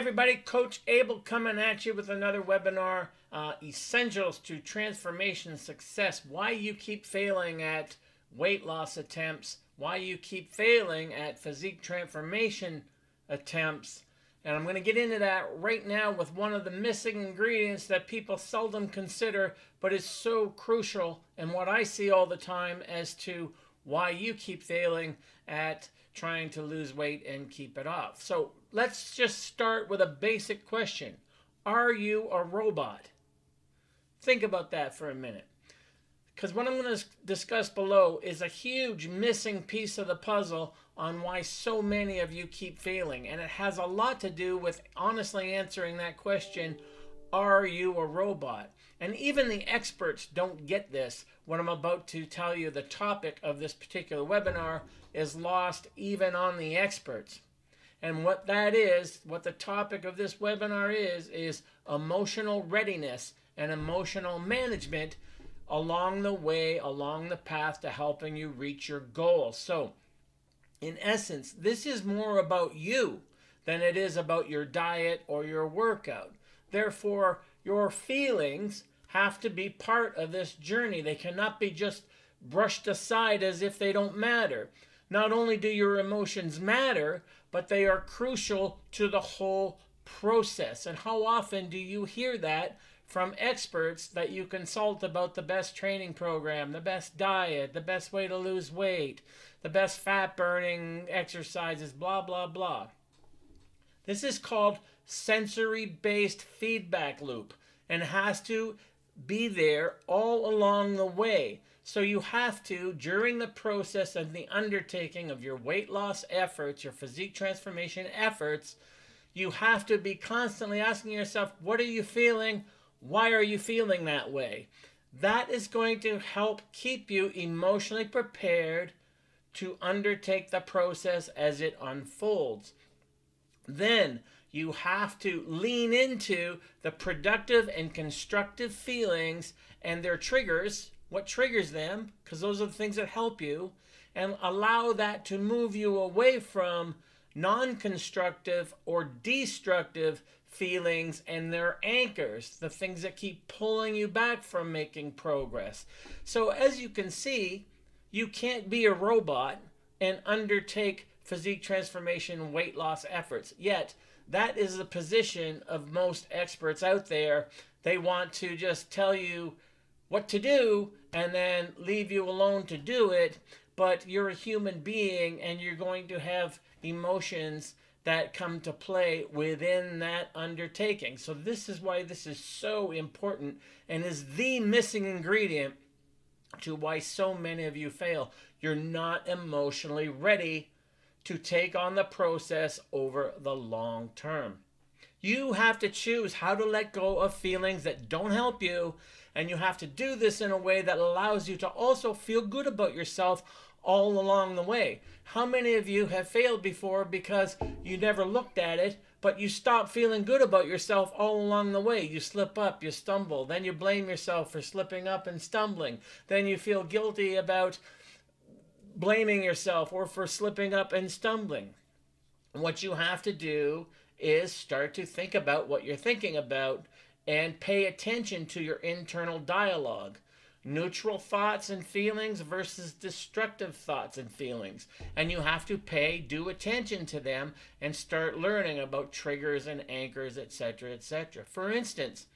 everybody, Coach Abel coming at you with another webinar, Essentials to Transformation Success. Why you keep failing at weight loss attempts, why you keep failing at physique transformation attempts. And I'm going to get into that right now with one of the missing ingredients that people seldom consider, but is so crucial and what I see all the time as to why you keep failing at trying to lose weight and keep it off. So let's just start with a basic question. Are you a robot? Think about that for a minute. Because what I'm going to discuss below is a huge missing piece of the puzzle on why so many of you keep failing. And it has a lot to do with honestly answering that question, are you a robot? And even the experts don't get this. What I'm about to tell you, the topic of this particular webinar, is lost even on the experts. And what that is, what the topic of this webinar is emotional readiness and emotional management along the way, along the path to helping you reach your goals. So, in essence, this is more about you than it is about your diet or your workout. Therefore, your feelings have to be part of this journey. They cannot be just brushed aside as if they don't matter. Not only do your emotions matter, but they are crucial to the whole process. And how often do you hear that from experts that you consult about the best training program, the best diet, the best way to lose weight, the best fat burning exercises, blah, blah, blah. This is called sensory-based feedback loop and has to be there all along the way. So you have to, during the process of the undertaking of your weight loss efforts, your physique transformation efforts, you have to be constantly asking yourself, what are you feeling? Why are you feeling that way? That is going to help keep you emotionally prepared to undertake the process as it unfolds. Then you have to lean into the productive and constructive feelings and their triggers, what triggers them, because those are the things that help you, and allow that to move you away from non-constructive or destructive feelings and their anchors, the things that keep pulling you back from making progress. So as you can see, you can't be a robot and undertake physique transformation weight loss efforts. Yet, that is the position of most experts out there. They want to just tell you what to do and then leave you alone to do it, but you're a human being and you're going to have emotions that come to play within that undertaking. So this is why this is so important and is the missing ingredient to why so many of you fail. You're not emotionally ready to take on the process over the long term. You have to choose how to let go of feelings that don't help you, and you have to do this in a way that allows you to also feel good about yourself all along the way. How many of you have failed before because you never looked at it, but you stop feeling good about yourself all along the way? You slip up, you stumble, then you blame yourself for slipping up and stumbling. Then you feel guilty about blaming yourself or for slipping up and stumbling. What you have to do is start to think about what you're thinking about and pay attention to your internal dialogue. Neutral thoughts and feelings versus destructive thoughts and feelings. And you have to due attention to them and start learning about triggers and anchors, etc., etc. For instance,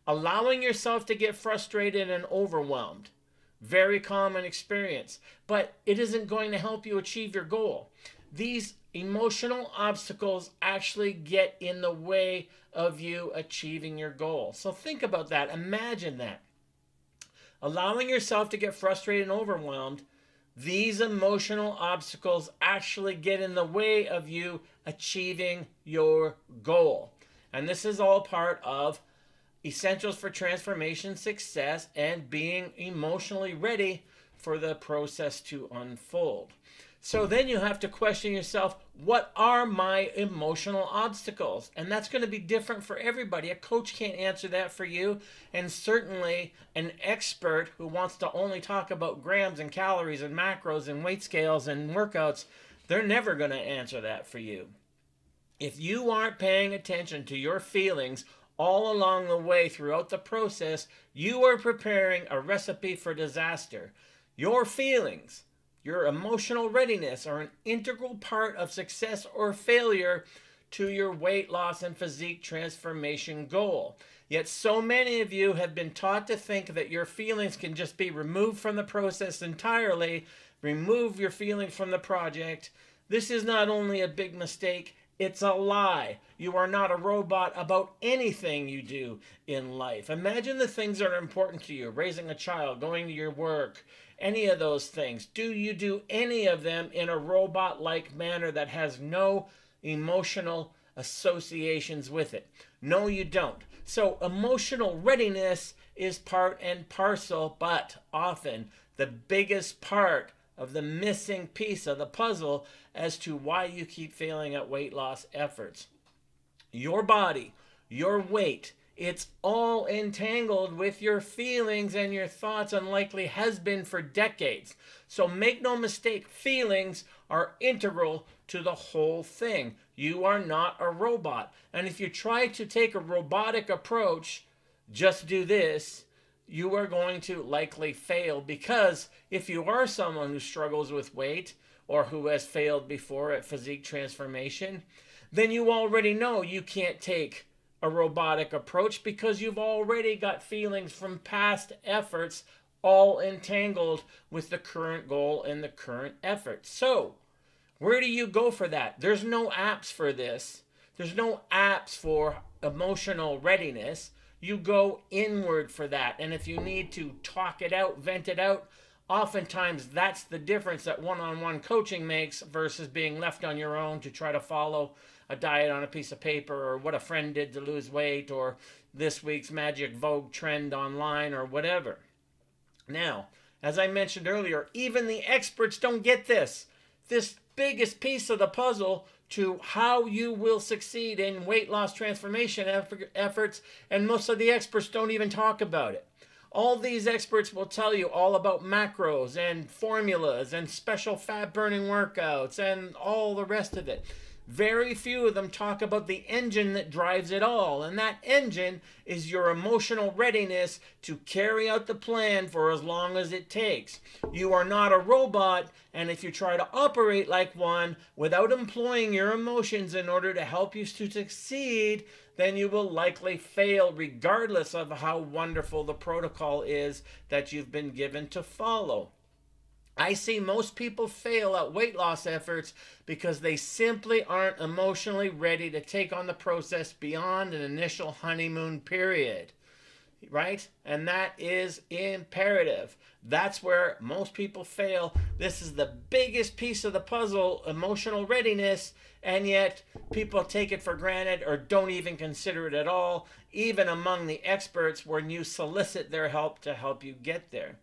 allowing yourself to get frustrated and overwhelmed. Very common experience, but it isn't going to help you achieve your goal. These emotional obstacles actually get in the way of you achieving your goal. So think about that. Imagine that. Allowing yourself to get frustrated and overwhelmed, these emotional obstacles actually get in the way of you achieving your goal. And this is all part of Essentials for Transformation Success and being emotionally ready for the process to unfold. So then you have to question yourself, what are my emotional obstacles? And that's going to be different for everybody. A coach can't answer that for you. And certainly an expert who wants to only talk about grams and calories and macros and weight scales and workouts, they're never going to answer that for you. If you aren't paying attention to your feelings all along the way throughout the process, you are preparing a recipe for disaster. Your feelings, your emotional readiness are an integral part of success or failure to your weight loss and physique transformation goal. Yet so many of you have been taught to think that your feelings can just be removed from the process entirely. Remove your feelings from the project. This is not only a big mistake, it's a lie. You are not a robot about anything you do in life. Imagine the things that are important to you: raising a child, going to your work, any of those things. Do you do any of them in a robot-like manner that has no emotional associations with it? No, you don't. So emotional readiness is part and parcel, but often the biggest part of the missing piece of the puzzle as to why you keep failing at weight loss efforts. Your body, your weight, it's all entangled with your feelings and your thoughts, and likely has been for decades. So make no mistake, feelings are integral to the whole thing. You are not a robot. And if you try to take a robotic approach, just do this, you are going to likely fail, because if you are someone who struggles with weight or who has failed before at physique transformation, then you already know you can't take a robotic approach, because you've already got feelings from past efforts all entangled with the current goal and the current effort. So where do you go for that? There's no apps for this. There's no apps for emotional readiness. You go inward for that. And if you need to talk it out, vent it out, oftentimes that's the difference that one-on-one coaching makes versus being left on your own to try to follow a diet on a piece of paper, or what a friend did to lose weight, or this week's magic Vogue trend online, or whatever. Now, as I mentioned earlier, even the experts don't get this. This biggest piece of the puzzle to how you will succeed in weight loss transformation efforts, and most of the experts don't even talk about it. All these experts will tell you all about macros and formulas and special fat burning workouts and all the rest of it. Very few of them talk about the engine that drives it all, and that engine is your emotional readiness to carry out the plan for as long as it takes. You are not a robot, and if you try to operate like one without employing your emotions in order to help you to succeed, then you will likely fail, regardless of how wonderful the protocol is that you've been given to follow. I see most people fail at weight loss efforts because they simply aren't emotionally ready to take on the process beyond an initial honeymoon period, right? And that is imperative. That's where most people fail. This is the biggest piece of the puzzle, emotional readiness, and yet people take it for granted or don't even consider it at all, even among the experts when you solicit their help to help you get there.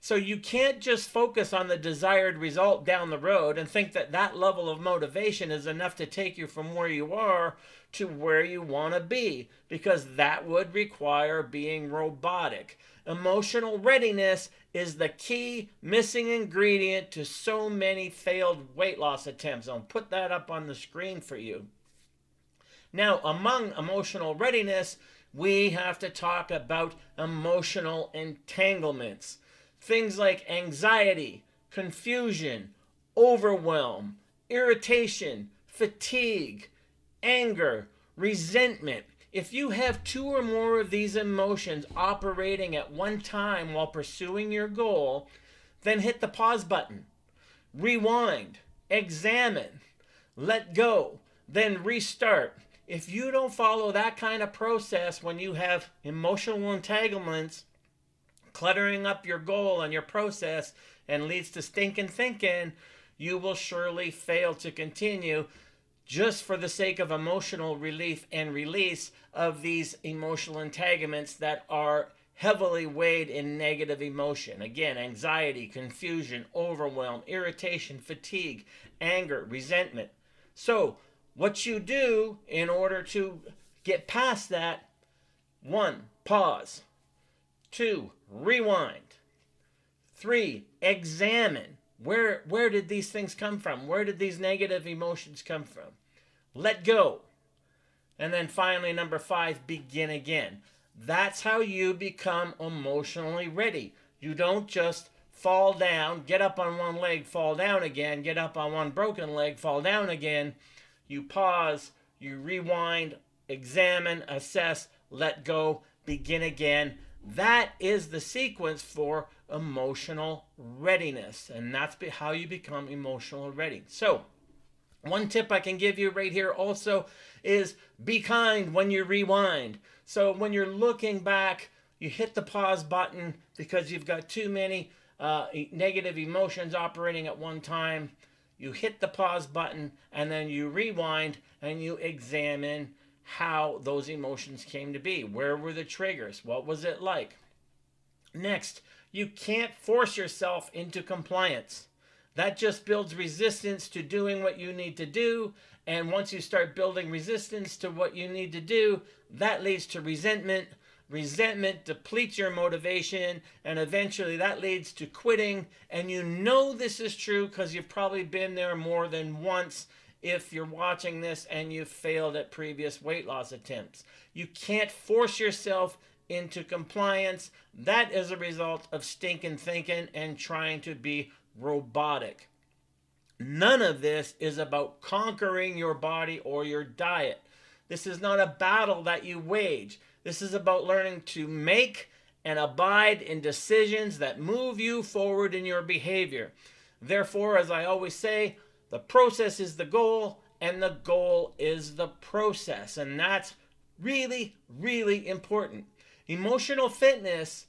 So you can't just focus on the desired result down the road and think that that level of motivation is enough to take you from where you are to where you want to be, because that would require being robotic. Emotional readiness is the key missing ingredient to so many failed weight loss attempts. I'll put that up on the screen for you. Now, among emotional readiness, we have to talk about emotional entanglements. Things like anxiety, confusion, overwhelm, irritation, fatigue, anger, resentment. If you have two or more of these emotions operating at one time while pursuing your goal, then hit the pause button. Rewind, examine, let go, then restart. If you don't follow that kind of process when you have emotional entanglements cluttering up your goal and your process and leads to stinking thinking, you will surely fail to continue, just for the sake of emotional relief and release of these emotional entanglements that are heavily weighed in negative emotion. Again, anxiety, confusion, overwhelm, irritation, fatigue, anger, resentment. So what you do in order to get past that: 1, pause. 2, rewind. 3, examine. Where did these things come from? Where did these negative emotions come from? let go. And then finally, number 5, begin again. That's how you become emotionally ready. You don't just fall down, get up on one leg, fall down again, get up on one broken leg, fall down again. You pause, you rewind, examine, assess, let go, begin again. That is the sequence for emotional readiness. And that's how you become emotionally ready. So, one tip I can give you right here also is be kind when you rewind. So when you're looking back, you hit the pause button because you've got too many negative emotions operating at one time. You hit the pause button and then you rewind and you examine how those emotions came to be. Where were the triggers? What was it like? Next, you can't force yourself into compliance. That just builds resistance to doing what you need to do. And once you start building resistance to what you need to do, that leads to resentment. Resentment depletes your motivation, and eventually that leads to quitting. And you know this is true because you've probably been there more than once if you're watching this and you've failed at previous weight loss attempts. You can't force yourself into compliance. That is a result of stinking thinking and trying to be robotic. None of this is about conquering your body or your diet. This is not a battle that you wage. This is about learning to make and abide in decisions that move you forward in your behavior. Therefore, as I always say, the process is the goal and the goal is the process. And that's really, really important. Emotional fitness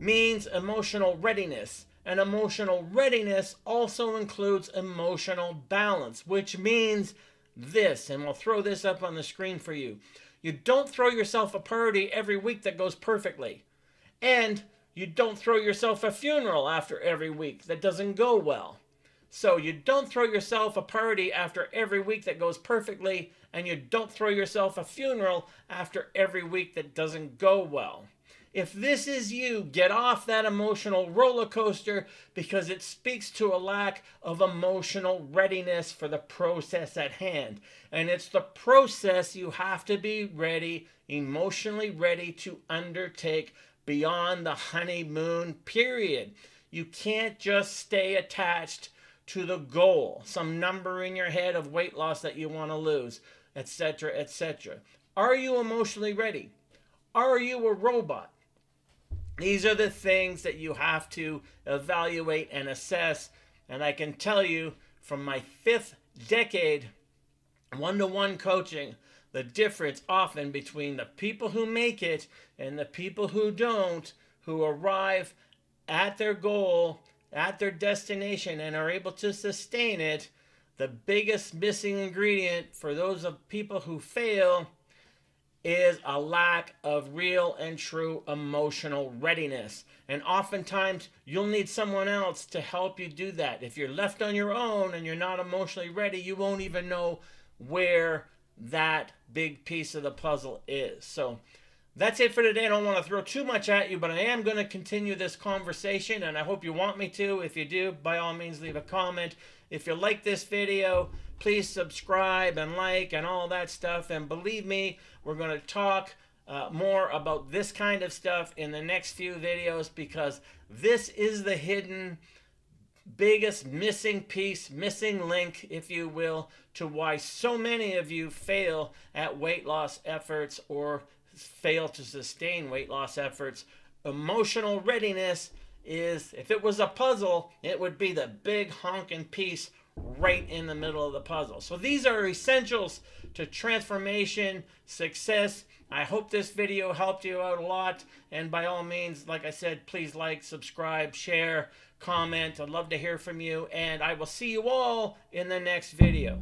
means emotional readiness. And emotional readiness also includes emotional balance, which means this, and we'll throw this up on the screen for you. You don't throw yourself a party every week that goes perfectly. And you don't throw yourself a funeral after every week that doesn't go well. So you don't throw yourself a party after every week that goes perfectly, and you don't throw yourself a funeral after every week that doesn't go well. If this is you, get off that emotional roller coaster because it speaks to a lack of emotional readiness for the process at hand. And it's the process you have to be ready, emotionally ready to undertake beyond the honeymoon period. You can't just stay attached to the goal, some number in your head of weight loss that you want to lose, etc., etc. Are you emotionally ready? Are you a robot? These are the things that you have to evaluate and assess. And I can tell you from my 5th decade one-to-one coaching, the difference often between the people who make it and the people who don't, who arrive at their goal, at their destination, and are able to sustain it. The biggest missing ingredient for those of people who fail is a lack of real and true emotional readiness. And oftentimes, you'll need someone else to help you do that. If you're left on your own and you're not emotionally ready, you won't even know where that big piece of the puzzle is. So that's it for today. I don't want to throw too much at you, but I am going to continue this conversation, and I hope you want me to. If you do, by all means, leave a comment. If you like this video, please subscribe and like and all that stuff. And believe me, we're going to talk more about this kind of stuff in the next few videos, because this is the hidden biggest missing piece, missing link, if you will, to why so many of you fail at weight loss efforts or fail to sustain weight loss efforts. Emotional readiness is, if it was a puzzle, it would be the big honking piece right in the middle of the puzzle. So these are essentials to transformation, success. I hope this video helped you out a lot. And by all means, like I said, please like, subscribe, share, comment. I'd love to hear from you. And I will see you all in the next video.